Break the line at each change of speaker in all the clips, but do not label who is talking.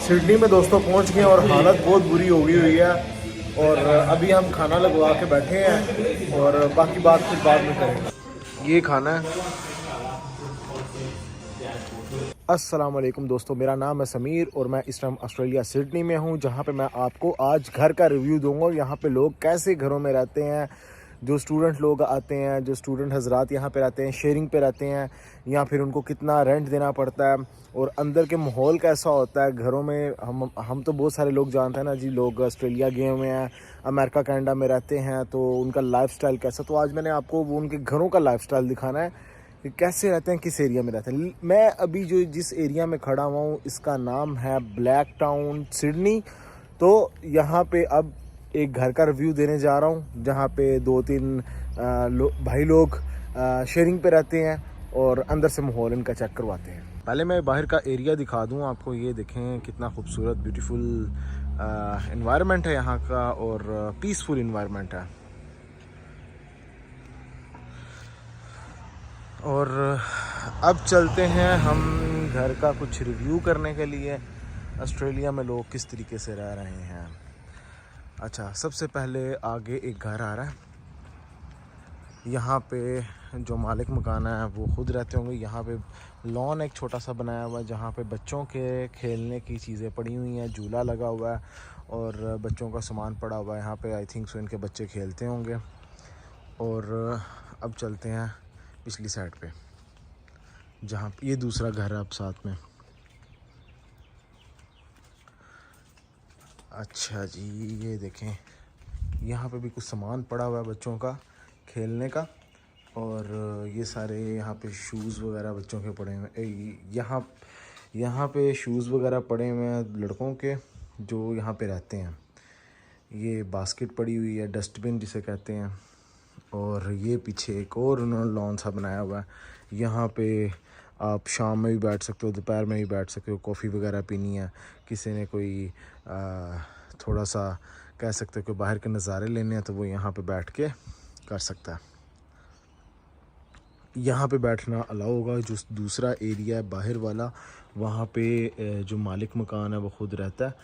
Sydney में दोस्तों पहुंच गए और हालत बहुत बुरी हो गई हुई है। और अभी हम खाना लगवा के बैठे हैं और बाकी बात फिर बाद में करेंगे। ये खाना है। अस्सलाम वालेकुम दोस्तों, मेरा नाम है समीर और मैं इस टाइम ऑस्ट्रेलिया सिडनी में हूँ, जहाँ पे मैं आपको आज घर का रिव्यू दूंगा। यहाँ पे लोग कैसे घरों में रहते हैं, जो स्टूडेंट लोग आते हैं, जो स्टूडेंट हजरात यहाँ पे रहते हैं, शेयरिंग पे रहते हैं या फिर उनको कितना रेंट देना पड़ता है और अंदर के माहौल कैसा होता है घरों में। हम तो बहुत सारे लोग जानते हैं ना जी, लोग ऑस्ट्रेलिया गए हुए हैं, अमेरिका कनाडा में रहते हैं, तो उनका लाइफस्टाइल कैसा। तो आज मैंने आपको वो उनके घरों का लाइफस्टाइल दिखाना है कि कैसे रहते हैं, किस एरिया में रहते हैं। मैं अभी जो जिस एरिया में खड़ा हुआ हूँ इसका नाम है ब्लैक टाउन सिडनी। तो यहाँ पे अब एक घर का रिव्यू देने जा रहा हूँ, जहाँ पे 2-3 भाई लोग शेयरिंग पे रहते हैं और अंदर से माहौल इनका चेक करवाते हैं। पहले मैं बाहर का एरिया दिखा दूँ आपको। ये देखें कितना खूबसूरत ब्यूटीफुल एनवायरनमेंट है यहाँ का और पीसफुल एनवायरनमेंट है। और अब चलते हैं हम घर का कुछ रिव्यू करने के लिए, ऑस्ट्रेलिया में लोग किस तरीके से रह रहे हैं। अच्छा, सबसे पहले आगे एक घर आ रहा है। यहाँ पे जो मालिक मकान है वो खुद रहते होंगे। यहाँ पे लॉन एक छोटा सा बनाया हुआ है, जहाँ पे बच्चों के खेलने की चीज़ें पड़ी हुई हैं, झूला लगा हुआ है और बच्चों का सामान पड़ा हुआ है। यहाँ पे आई थिंक सो इनके बच्चे खेलते होंगे। और अब चलते हैं पिछली साइड पे, जहाँ ये दूसरा घर है अब साथ में। अच्छा जी, ये देखें यहाँ पे भी कुछ सामान पड़ा हुआ है बच्चों का खेलने का। और ये सारे यहाँ पे शूज़ वगैरह बच्चों के पड़े हुए हैं। यहाँ पे शूज़ वगैरह पड़े हुए हैं लड़कों के जो यहाँ पे रहते हैं। ये बास्केट पड़ी हुई है, डस्टबिन जिसे कहते हैं। और ये पीछे एक और उन्होंने लॉन सा बनाया हुआ है। यहाँ पे आप शाम में भी बैठ सकते हो, दोपहर में भी बैठ सकते हो, कॉफ़ी वगैरह पीनी है, किसी ने कोई थोड़ा सा कह सकते हो कि बाहर के नज़ारे लेने हैं, तो वो यहाँ पे बैठ के कर सकता है। यहाँ पे बैठना अलाउ होगा। जो दूसरा एरिया है बाहर वाला, वहाँ पे जो मालिक मकान है वो खुद रहता है।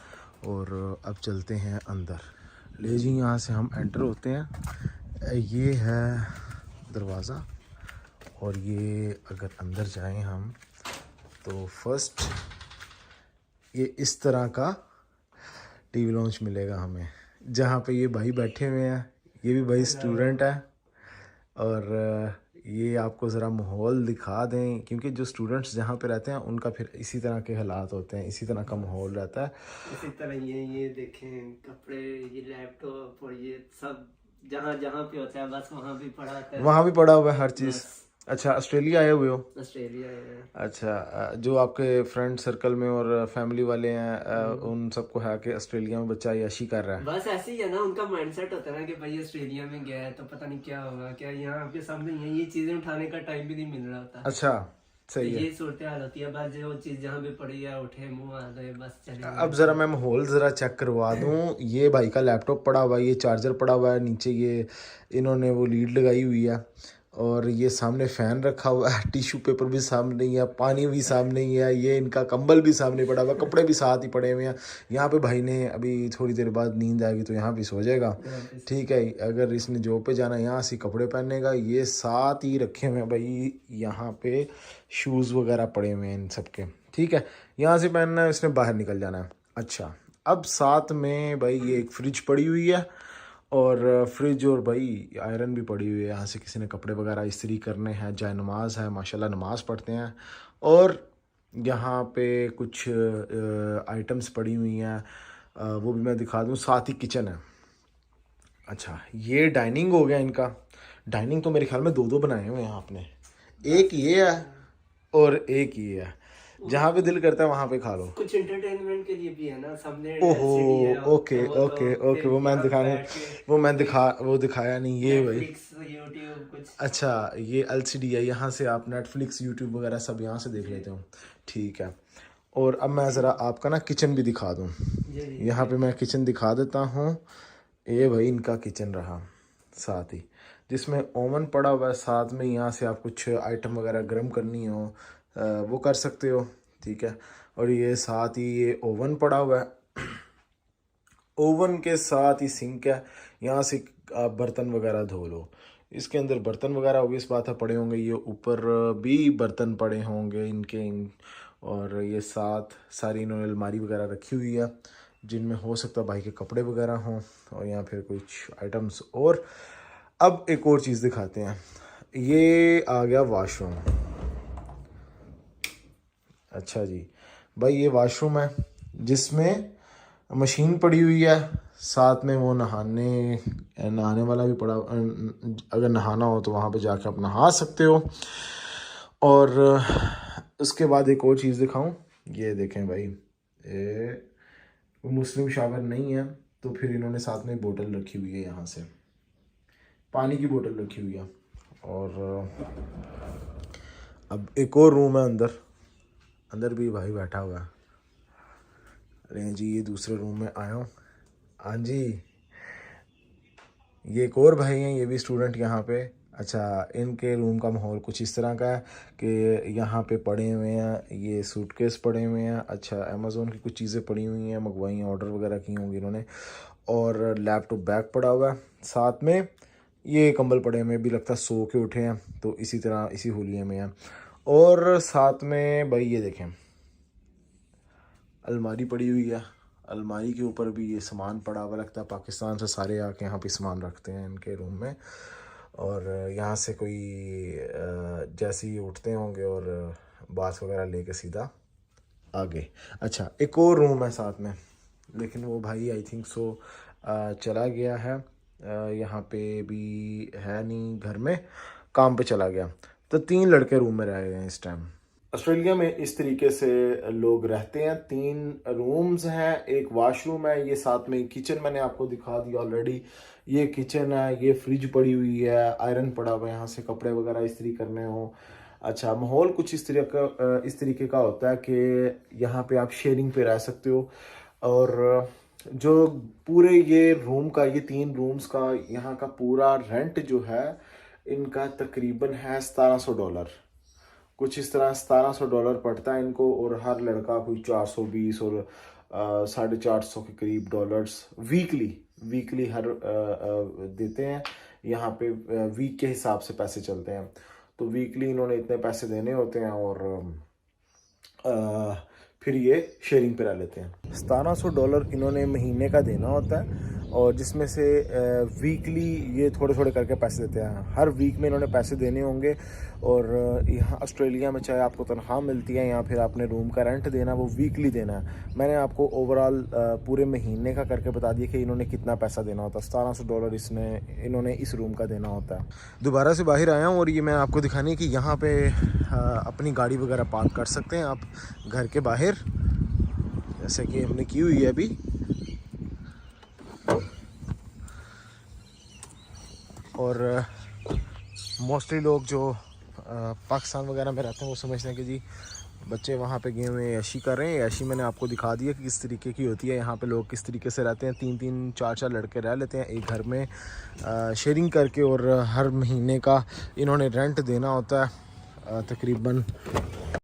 और अब चलते हैं अंदर। ले जी, यहाँ से हम एंटर होते हैं। ये है दरवाज़ा और ये अगर अंदर जाएं हम तो फर्स्ट ये इस तरह का टीवी लॉन्च मिलेगा हमें, जहाँ पे ये भाई बैठे हुए हैं। ये भी भाई स्टूडेंट है। और ये आपको ज़रा माहौल दिखा दें, क्योंकि जो स्टूडेंट्स जहाँ पे रहते हैं उनका फिर इसी तरह के हालात होते हैं, इसी तरह का माहौल रहता है।
इसी तरह ये देखें कपड़े, ये लैपटॉप और ये सब जहाँ जहाँ पे होता है बस वहाँ भी पड़ा होता है।
वहाँ भी पड़ा हुआ है हर चीज़। अच्छा, ऑस्ट्रेलिया आए हुए हो?
ऑस्ट्रेलिया है।
अच्छा, जो आपके फ्रेंड सर्कल में और फैमिली वाले हैं उन सबको है कि ऑस्ट्रेलिया में बच्चा याशी कर रहा है।
बस ऐसे ही है ना, उनका माइंडसेट होता है ना कि भाई ऑस्ट्रेलिया में गया है तो पता नहीं क्या होगा, क्या यहाँ आपके सामने ये चीजें उठाने का टाइम भी नहीं मिल रहा होता।
अच्छा, सही
तो
है।
ये सूरत हाल होती है। बस जो चीज जहाँ पे पड़ी है उठे मुंह आ गए, बस चले।
अब ज़रा मैं माहौल ज़रा चेक करवा दूँ। ये भाई का लैपटॉप पड़ा हुआ है, ये चार्जर पड़ा हुआ है, नीचे ये इन्होंने वो लीड लगाई हुई है। और ये सामने फ़ैन रखा हुआ है, टिशू पेपर भी सामने ही है, पानी भी सामने ही है, ये इनका कंबल भी सामने पड़ा हुआ है, कपड़े भी साथ ही पड़े हुए हैं। यहाँ पे भाई ने अभी थोड़ी देर बाद नींद आएगी तो यहाँ भी सो जाएगा। ठीक है, अगर इसने जॉब पे जाना है यहाँ से कपड़े पहनेगा। ये साथ ही रखे हुए हैं भाई, यहाँ पे शूज़ वगैरह पड़े हुए हैं इन सब के। ठीक है, यहाँ से पहनना है, इसने बाहर निकल जाना है। अच्छा, अब साथ में भाई ये एक फ्रिज पड़ी हुई है और फ्रिज और भाई आयरन भी पड़ी हुई है। यहाँ से किसी ने कपड़े वगैरह इस्त्री करने हैं, जाए नमाज है, माशाल्लाह नमाज पढ़ते हैं। और यहाँ पे कुछ आइटम्स पड़ी हुई हैं, वो भी मैं दिखा दूँ। साथ ही किचन है। अच्छा, ये डाइनिंग हो गया इनका। डाइनिंग तो मेरे ख्याल में 2-2 बनाए हुए हैं आपने। एक ये है और एक ये है, जहाँ पे दिल करता है वहाँ पे खा लो।
कुछ एंटरटेनमेंट के लिए भी है ना, सामने
ओहो,
एलसीडी है।
ओके ओके ओके, वो दिखाया नहीं ये भाई।
यूट्यूब कुछ।
अच्छा, ये एलसीडी है, यहाँ से आप नेटफ्लिक्स यूट्यूब वगैरह सब यहाँ से देख लेते हो। ठीक है, और अब मैं ज़रा आपका ना किचन भी दिखा दूँ। यहाँ पे मैं किचन दिखा देता हूँ। ये भाई इनका किचन रहा साथ ही, जिसमें ओवन पड़ा हुआ है साथ में। यहाँ से आप कुछ आइटम वगैरह गर्म करनी हो वो कर सकते हो। ठीक है, और ये साथ ही ये ओवन पड़ा हुआ है, ओवन के साथ ही सिंक है, यहाँ से आप बर्तन वगैरह धो लो। इसके अंदर बर्तन वगैरह ऑब्वियस बात है पड़े होंगे, ये ऊपर भी बर्तन पड़े होंगे इनके और ये साथ सारी इन्होंने अलमारी वगैरह रखी हुई है जिनमें हो सकता है भाई के कपड़े वगैरह हों और यहाँ फिर कुछ आइटम्स। और अब एक और चीज़ दिखाते हैं, ये आ गया वाशरूम। अच्छा जी भाई, ये वाशरूम है जिसमें मशीन पड़ी हुई है, साथ में वो नहाने वाला भी पड़ा, अगर नहाना हो तो वहाँ पे जाके आप नहा सकते हो। और उसके बाद एक और चीज़ दिखाऊं, ये देखें भाई, ये मुस्लिम शावर नहीं है तो फिर इन्होंने साथ में बोतल रखी हुई है, यहाँ से पानी की बोतल रखी हुई है। और अब एक और रूम है अंदर भी भाई बैठा हुआ है। अरे जी, ये दूसरे रूम में आया हूँ। हाँ जी, ये एक और भाई हैं, ये भी स्टूडेंट यहाँ पे। अच्छा, इनके रूम का माहौल कुछ इस तरह का है कि यहाँ पे पड़े हुए हैं ये सूटकेस पड़े हुए हैं। अच्छा, अमेज़ोन की कुछ चीज़ें पड़ी हुई हैं, मंगवाई हैं, ऑर्डर वगैरह की होंगी इन्होंने। और लैपटॉप बैग पड़ा हुआ है, साथ में ये कंबल पड़े हुए, भी लगता है सो के उठे हैं तो इसी तरह इसी होलिये में हैं। और साथ में भाई ये देखें, अलमारी पड़ी हुई है, अलमारी के ऊपर भी ये सामान पड़ा हुआ, लगता है पाकिस्तान से सारे आके यहाँ पे सामान रखते हैं इनके रूम में। और यहाँ से कोई जैसे ही उठते होंगे और बास वगैरह लेके सीधा आगे। अच्छा, एक और रूम है साथ में, लेकिन वो भाई आई थिंक सो चला गया है, यहाँ पे भी है नहीं, घर में काम पे चला गया। तो 3 लड़के रूम में रह गए हैं इस टाइम। ऑस्ट्रेलिया में इस तरीके से लोग रहते हैं। 3 रूम्स हैं, एक वॉशरूम है, ये साथ में किचन मैंने आपको दिखा दिया ऑलरेडी। ये किचन है, ये फ्रिज पड़ी हुई है, आयरन पड़ा हुआ है, यहाँ से कपड़े वगैरह इस्त्री करने हो। अच्छा, माहौल कुछ इस तरीके का होता है कि यहाँ पे आप शेयरिंग पे रह सकते हो। और जो पूरे ये रूम का, ये 3 रूम्स का यहाँ का पूरा रेंट जो है इनका तकरीबन है $1700, कुछ इस तरह $1700 पड़ता है इनको। और हर लड़का कोई 420 और 450 के करीब डॉलर्स वीकली हर देते हैं। यहाँ पे वीक के हिसाब से पैसे चलते हैं, तो वीकली इन्होंने इतने पैसे देने होते हैं और फिर ये शेयरिंग पे रह लेते हैं। $1700 इन्होंने महीने का देना होता है और जिसमें से वीकली ये थोड़े थोड़े करके पैसे देते हैं। हर वीक में इन्होंने पैसे देने होंगे। और यहाँ ऑस्ट्रेलिया में चाहे आपको तनख्वाह मिलती है या फिर आपने रूम का रेंट देना, वो वीकली देना है। मैंने आपको ओवरऑल पूरे महीने का करके बता दिया कि इन्होंने कितना पैसा देना होता है। $1700 इन्होंने इस रूम का देना होता है। दोबारा से बाहर आया हूँ और ये मैं आपको दिखाने कि यहाँ पे अपनी गाड़ी वगैरह पार्क कर सकते हैं आप घर के बाहर, जैसे कि हमने की हुई है अभी। और मोस्टली लोग जो पाकिस्तान वगैरह में रहते हैं वो समझते हैं कि जी बच्चे वहाँ पे गए हुए ऐशी कर रहे हैं। ऐशी मैंने आपको दिखा दिया कि किस तरीके की होती है, यहाँ पे लोग किस तरीके से रहते हैं। 3-3, 4-4 लड़के रह लेते हैं एक घर में शेयरिंग करके। और हर महीने का इन्होंने रेंट देना होता है तकरीबन